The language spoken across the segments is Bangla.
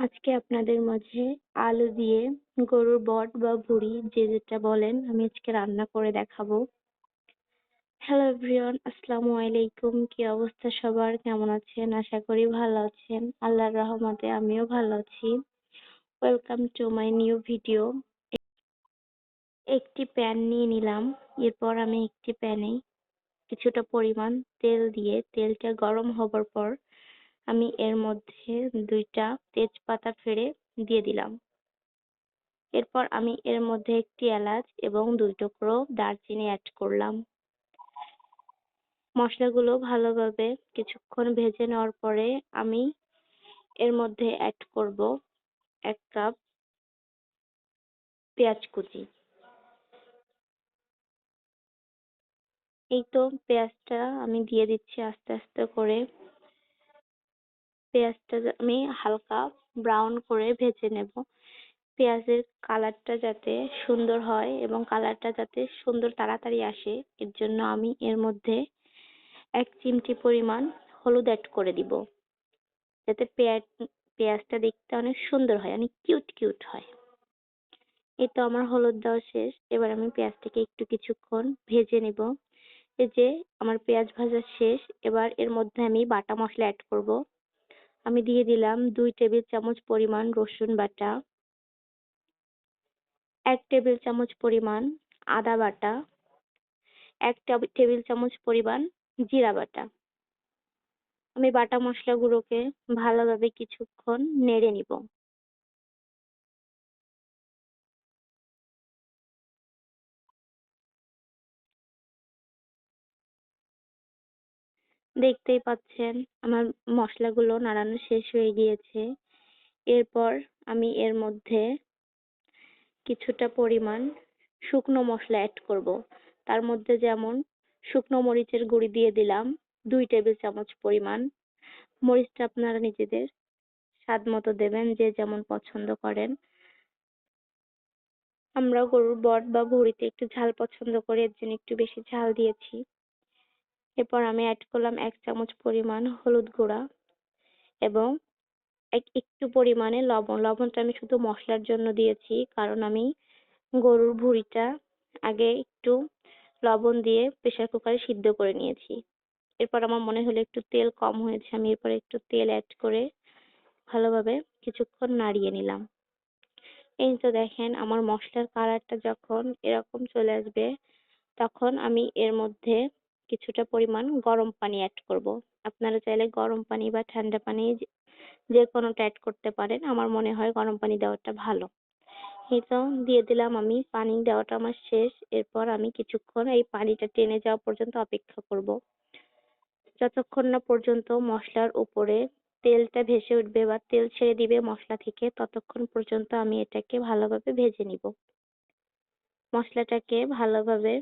আজকে আপনাদের মাঝে আলু দিয়ে গরুর বট বা ভুঁড়ি যে যেটা বলেন আমি আজকে রান্না করে দেখাবো। হ্যালো এভরিওয়ান, আসসালামু আলাইকুম। কি অবস্থা সবার? কেমন আছেন? আশা করি ভালো আছেন। আল্লাহর রহমতে আমিও ভালো আছি। Welcome to my new video. একটি প্যান নিয়ে নিলাম। এরপর আমি একটি প্যানে কিছুটা পরিমাণ তেল দিয়ে তেলটা গরম হবার পর আমি এর মধ্যে 2টা তেজপাতা ফেড়ে দিয়ে দিলাম। এরপর আমি এর মধ্যে একটি এলাচ এবং 2 টুকরো দারচিনি অ্যাড করলাম। মশলাগুলো ভালোভাবে কিছুক্ষণ ভেজে নেওয়ার পরে আমি এর মধ্যে অ্যাড করব 1 কাপ পেঁয়াজ কুচি। এই তো পেঁয়াজটা আমি দিয়ে দিচ্ছি আস্তে আস্তে করে। পেঁয়াজটা আমি হালকা ব্রাউন করে ভেজে নেব। পেঁয়াজের কালারটা যাতে সুন্দর হয় এবং কালারটা যাতে সুন্দর তাড়াতাড়ি আসে, এর জন্য আমি এর মধ্যে 1 চিমটি পরিমাণ হলুদ অ্যাড করে দিব, যাতে পেঁয়াজটা দেখতে অনেক সুন্দর হয়, অনেক কিউট হয়। এই তো আমার হলুদ দেওয়া শেষ। এবার আমি পেঁয়াজটাকে একটু কিছুক্ষণ ভেজে নিব। এই যে আমার পেঁয়াজ ভাজা শেষ। এবার এর মধ্যে আমি বাটা মশলা অ্যাড করব। আমি দিয়ে দিলাম 2 টেবিল চামচ পরিমাণ রসুন বাটা, 1 টেবিল চামচ পরিমাণ আদা বাটা, 1 টেবিল চামচ পরিমাণ জিরা বাটা। আমি বাটা মশলাগুলোকে ভালোভাবে কিছুক্ষণ নেড়ে নিব। দেখতেই পাচ্ছেন আমার মশলাগুলো নাড়ানো শেষ হয়ে গিয়েছে। এরপর আমি এর মধ্যে কিছুটা পরিমাণ শুকনো মশলা অ্যাড করব। তার মধ্যে যেমন শুকনো মরিচের গুঁড়ি দিয়ে দিলাম 2 টেবিল চামচ পরিমাণ। মরিচটা আপনারা নিজেদের স্বাদ মতো দেবেন, যে যেমন পছন্দ করেন। আমরা গরুর বট বা ভুঁড়িতে একটু ঝাল পছন্দ করি, এর জন্য একটু বেশি ঝাল দিয়েছি। এরপর আমি অ্যাড করলাম 1 চামচ পরিমাণ হলুদ গুঁড়া এবং একটু পরিমাণে লবণ। লবণটা আমি শুধু মশলার জন্য দিয়েছি, কারণ আমি গরুর ভুঁড়িটা আগে একটু লবণ দিয়ে প্রেসার কুকারে সিদ্ধ করে নিয়েছি। এরপর আমার মনে হলো একটু তেল কম হয়েছে, আমি এরপর একটু তেল অ্যাড করে ভালোভাবে কিছুক্ষণ নাড়িয়ে নিলাম। এই তো দেখেন আমার মশলার কালারটা যখন এরকম চলে আসবে, তখন আমি এর মধ্যে কিছুটা পরিমাণ গরম পানি অ্যাড করব। আপনারা চাইলে গরম পানি বা ঠান্ডা পানি যে কোনোটা অ্যাড করতে পারেন। আমার মনে হয় গরম পানি দেওয়াটা ভালো। এই তো দিয়ে দিলাম আমি। পানি দেওয়াটা আমার শেষ। এরপর আমি কিছুক্ষণ এই পানিটা টেনে যাওয়া পর্যন্ত অপেক্ষা করব। যতক্ষণ না পর্যন্ত মশলার উপরে তেলটা ভেসে উঠবে বা তেল ছেড়ে দিবে মশলা থেকে, ততক্ষণ পর্যন্ত আমি এটাকে ভালোভাবে ভেজে নিব। মশলাটাকে ভালোভাবে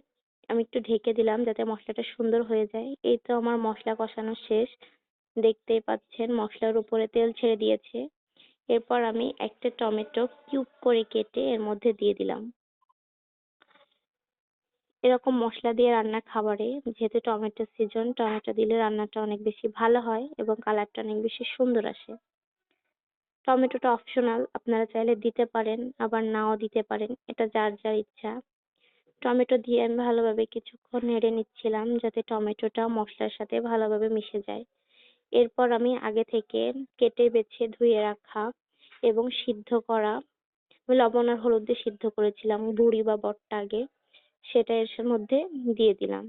আমি একটু ঢেকে দিলাম যাতে মশলাটা সুন্দর হয়ে যায়। এই তো আমার মশলা কষানো শেষ। দেখতেই পাচ্ছেন মশলার উপরে তেল ছেড়ে দিয়েছে। এরপর আমি একটা টমেটো কিউব করে কেটে এর মধ্যে দিয়ে দিলাম। এরকম মশলা দিয়ে রান্না খাবারে, যেহেতু টমেটোর সিজন, টমেটো দিলে রান্নাটা অনেক বেশি ভালো হয় এবং কালারটা অনেক বেশি সুন্দর আসে। টমেটোটা অপশনাল, আপনারা চাইলে দিতে পারেন আবার নাও দিতে পারেন, এটা যার যার ইচ্ছা। টমেটো দিয়ে আমি ভালোভাবে কিছুক্ষণ নেড়ে নিচ্ছিলাম যাতে টমেটোটা মশলার সাথে ভালোভাবে মিশে যায়। এরপর আমি আগে থেকে কেটে বেছে ধুয়ে রাখা এবং সিদ্ধ করা, আমি লবণ আর হলুদ দিয়ে সিদ্ধ করেছিলাম ভুঁড়ি বা বটটা আগে, সেটা এর মধ্যে দিয়ে দিলাম।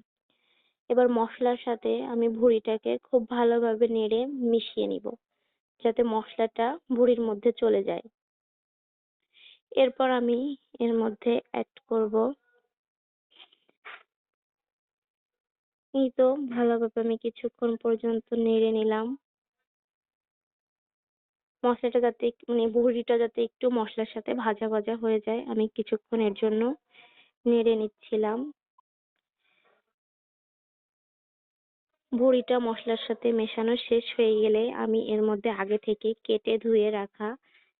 এবার মশলার সাথে আমি ভুঁড়িটাকে খুব ভালোভাবে নেড়ে মিশিয়ে নিব, যাতে মশলাটা ভুঁড়ির মধ্যে চলে যায়। এরপর আমি এর মধ্যে অ্যাড করব, এই তো ভালোভাবে আমি কিছুক্ষণ পর্যন্ত নেড়ে নিলাম। মশলাটা যাতে ভুঁড়িটা যাতে একটু মশলার সাথে ভাজা ভাজা হয়ে যায়, আমি কিছুক্ষণের জন্য নেড়ে নিচ্ছিলাম। ভুঁড়িটা মশলার সাথে মেশানো শেষ হয়ে গেলে আমি এর মধ্যে আগে থেকে কেটে ধুয়ে রাখা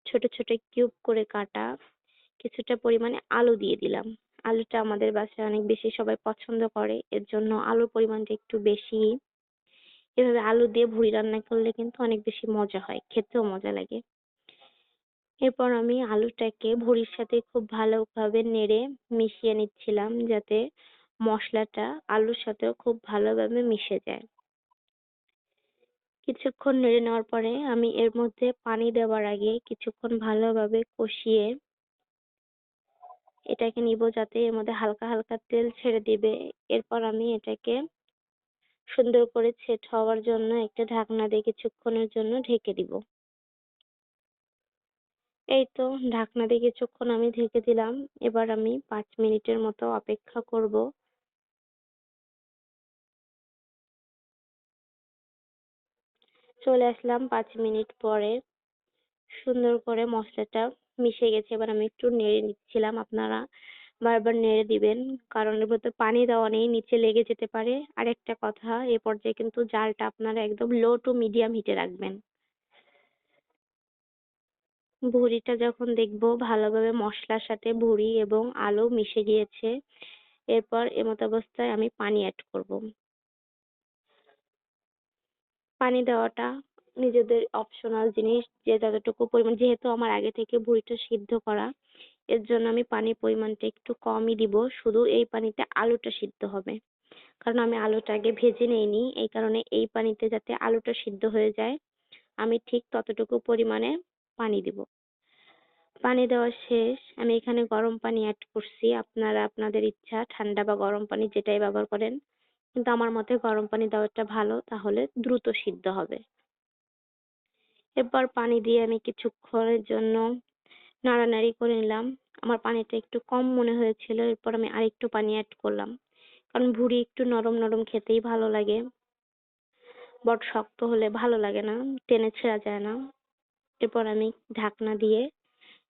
ছোট ছোট কিউব করে কাটা কিছুটা পরিমাণে আলু দিয়ে দিলাম। আলুটা আমাদের বাসায় অনেক বেশি সবাই পছন্দ করে, এর জন্য আলুর পরিমাণটা একটু বেশি। এভাবে আলু দিয়ে ভুঁড়ি রান্না করলে কিন্তু অনেক বেশি মজা হয়, খেতেও মজা লাগে। এরপর আমি আলুটাকে ভুঁড়ির সাথে খুব ভালোভাবে নেড়ে মিশিয়ে নিচ্ছিলাম যাতে মসলাটা আলুর সাথেও খুব ভালোভাবে মিশে যায়। কিছুক্ষণ নেড়ে নেওয়ার পরে আমি এর মধ্যে পানি দেওয়ার আগে কিছুক্ষণ ভালোভাবে কষিয়ে এটাকে নিব যাতে এর মধ্যে হালকা হালকা তেল ছেড়ে দিবে। এরপর আমি এটাকে সুন্দর করে সেট হওয়ার জন্য একটা ঢাকনা দিয়ে কিছুক্ষণের জন্য ঢেকে দিব। এই তো ঢাকনা দিয়ে কিছুক্ষণ আমি ঢেকে দিলাম। এবার আমি ৫ মিনিটের মতো অপেক্ষা করব। চলে আসলাম ৫ মিনিট পরে। সুন্দর করে মসলাটা মিশে গেছে। এবার আমি একটু নেড়ে নিচ্ছিলাম। আপনারা বারবার নেড়ে দিবেন। কারণ এর ভেতর পানি দেওয়া নেই, নিচে লেগে যেতে পারে। আরেকটা কথা, এ পর্যায়ে কিন্তু জালটা আপনারা একদম লো টু মিডিয়াম হিটে রাখবেন। ভুঁড়িটা যখন দেখবো ভালোভাবে মসলার সাথে ভুঁড়ি এবং আলু মিশে গিয়েছে, এরপর এমত অবস্থায় আমি পানি এড করব। পানি দেওয়াটা নিজেদের অপশনাল জিনিস, যে যতটুকু পরিমাণ, যেহেতু আমার আগে থেকে ভুঁড়িটা সিদ্ধ করা, এর জন্য আমি পানির পরিমাণটা একটু কমই দিব। শুধু এই পানিতে আলুটা সিদ্ধ হবে। কারণ আমি আলুটা আগে ভেজে নেইনি, এই কারণে এই পানিতে যাতে আলুটা সিদ্ধ হয়ে যায় আমি ঠিক ততটুকু পরিমাণে পানি দিব। পানি দেওয়া শেষ। আমি এখানে গরম পানি এড করছি। আপনারা আপনাদের ইচ্ছা ঠান্ডা বা গরম পানি যেটাই ব্যবহার করেন। কিন্তু আমার মতে গরম পানি দেওয়াটা ভালো, তাহলে দ্রুত সিদ্ধ হবে। এরপর পানি দিয়ে আমি কিছুক্ষণের জন্য নাড়ানাড়ি করে নিলাম। আমার পানিটা একটু কম মনে হয়েছিল, এরপর আমি আরেকটু পানি এড করলাম। কারণ ভুঁড়ি একটু নরম নরম খেতেই ভালো লাগে। বড শক্ত হলে ভালো লাগে না, টেনে ছেঁড়া যায় না। এরপর আমি ঢাকনা দিয়ে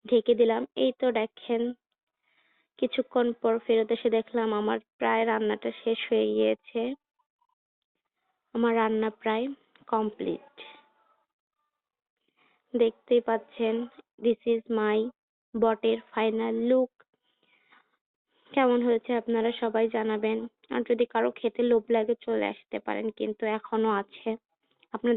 ঢেকে দিলাম। এই তো দেখেন, কিছুক্ষণ পর ফেরত এসে দেখলাম আমার প্রায় রান্নাটা শেষ হয়ে গিয়েছে। আমার রান্না প্রায় কমপ্লিট। দেখতেই পাচ্ছেন, দিস ইজ মাই বটের ফাইনাল লুক। কেমন হয়েছে আপনারা সবাই জানাবেন। আর যদি কারো খেতে লোভ লাগে চলে আসতে পারেন, কিন্তু এখনো আছে। আপনাদের